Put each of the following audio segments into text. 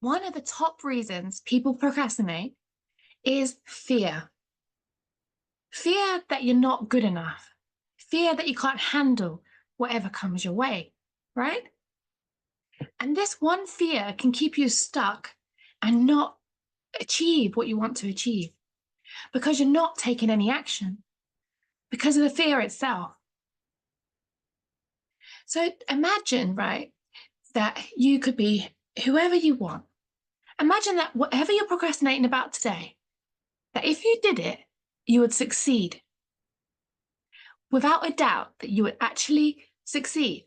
One of the top reasons people procrastinate is fear. Fear that you're not good enough. Fear that you can't handle whatever comes your way, right? And this one fear can keep you stuck and not achieve what you want to achieve because you're not taking any action because of the fear itself. So imagine, right, that you could be whoever you want. Imagine that whatever you're procrastinating about today, that if you did it, you would succeed. Without a doubt that you would actually succeed.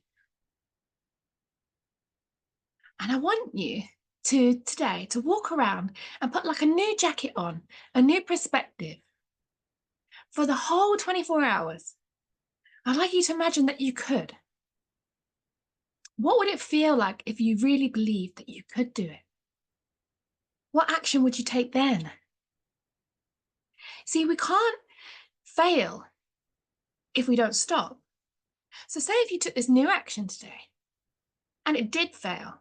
And I want you to today to walk around and put like a new jacket on, a new perspective for the whole 24 hours. I'd like you to imagine that you could. What would it feel like if you really believed that you could do it? What action would you take then? See, we can't fail if we don't stop. So say if you took this new action today and it did fail.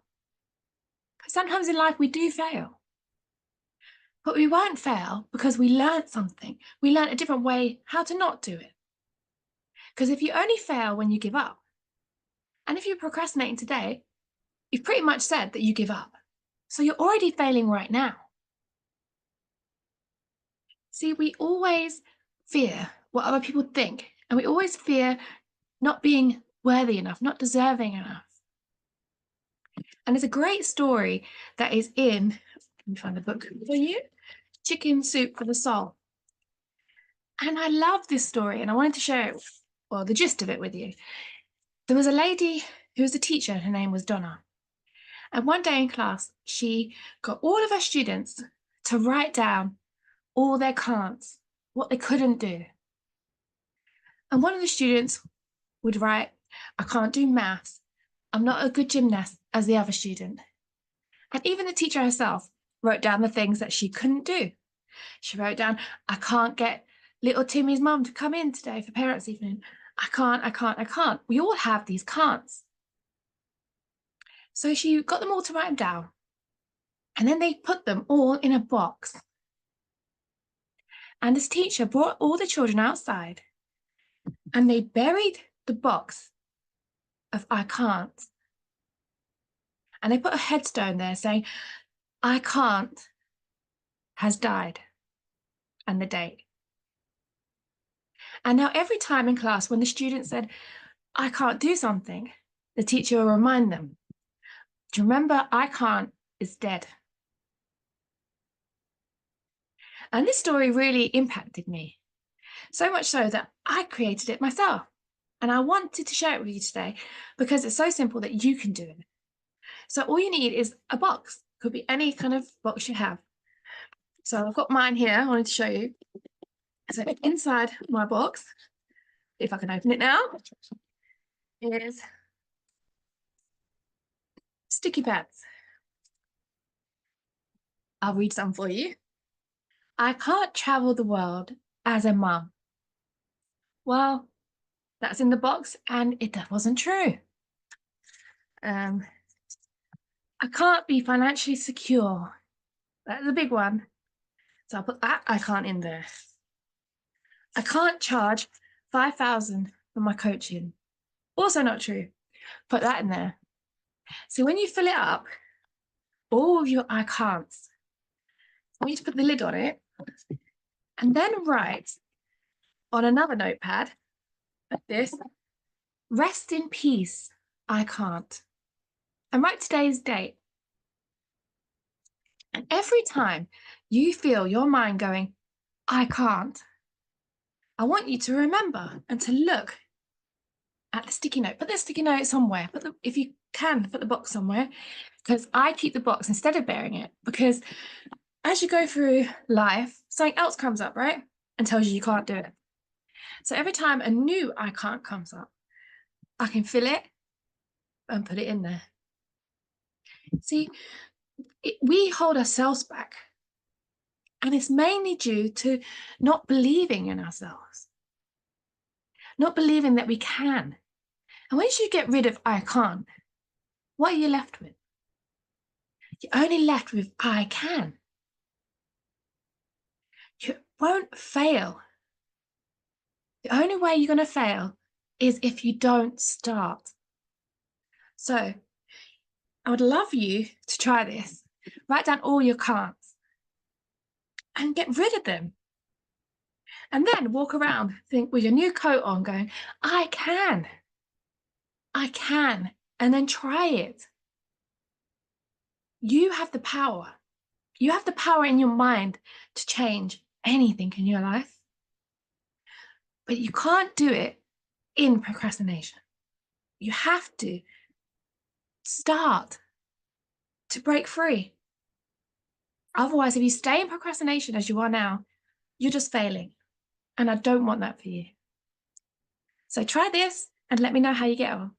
Sometimes in life we do fail. But we won't fail because we learned something. We learned a different way how to not do it. Because if you only fail when you give up, and if you're procrastinating today, you've pretty much said that you give up. So you're already failing right now. See, we always fear what other people think, and we always fear not being worthy enough, not deserving enough. And there's a great story that is in, let me find the book for you, Chicken Soup for the Soul. And I love this story, and I wanted to share it, well, the gist of it with you. There was a lady who was a teacher, and her name was Donna. And one day in class, she got all of her students to write down all their can'ts, what they couldn't do. And one of the students would write, I can't do maths. I'm not a good gymnast as the other student. And even the teacher herself wrote down the things that she couldn't do. She wrote down, I can't get little Timmy's mum to come in today for parents' evening. I can't. We all have these can'ts. So she got them all to write them down. And then they put them all in a box. And this teacher brought all the children outside and they buried the box of I can't. And they put a headstone there saying, I can't has died and the date. And now every time in class when the student said, I can't do something, the teacher will remind them, do you remember I can't is dead? And this story really impacted me, so much so that I created it myself. And I wanted to share it with you today because it's so simple that you can do it. So all you need is a box. Could be any kind of box you have. So I've got mine here. I wanted to show you. So inside my box, if I can open it now, is sticky pads. I'll read some for you. I can't travel the world as a mum. Well, that's in the box and it wasn't true. I can't be financially secure. That's a big one. So I'll put that I can't in there. I can't charge 5,000 for my coaching. Also not true. Put that in there. So when you fill it up, all of your I can'ts, I want you to put the lid on it and then write on another notepad like this, rest in peace, I can't. And write today's date. And every time you feel your mind going, I can't, I want you to remember and to look at the sticky note. Put the sticky note somewhere. If you can, put the box somewhere, because I keep the box instead of burying it, because as you go through life, something else comes up, right? And tells you can't do it. So every time a new I can't comes up, I can fill it and put it in there. See, we hold ourselves back. And it's mainly due to not believing in ourselves, not believing that we can. And once you get rid of I can't, what are you left with? You're only left with I can. You won't fail. The only way you're going to fail is if you don't start. So I would love you to try this. Write down all your can'ts and get rid of them. And then walk around, think with your new coat on, going, I can. I can. And then try it. You have the power. You have the power in your mind to change anything in your life. But you can't do it in procrastination. You have to start to break free. Otherwise, if you stay in procrastination as you are now, you're just failing. And I don't want that for you. So try this and let me know how you get on.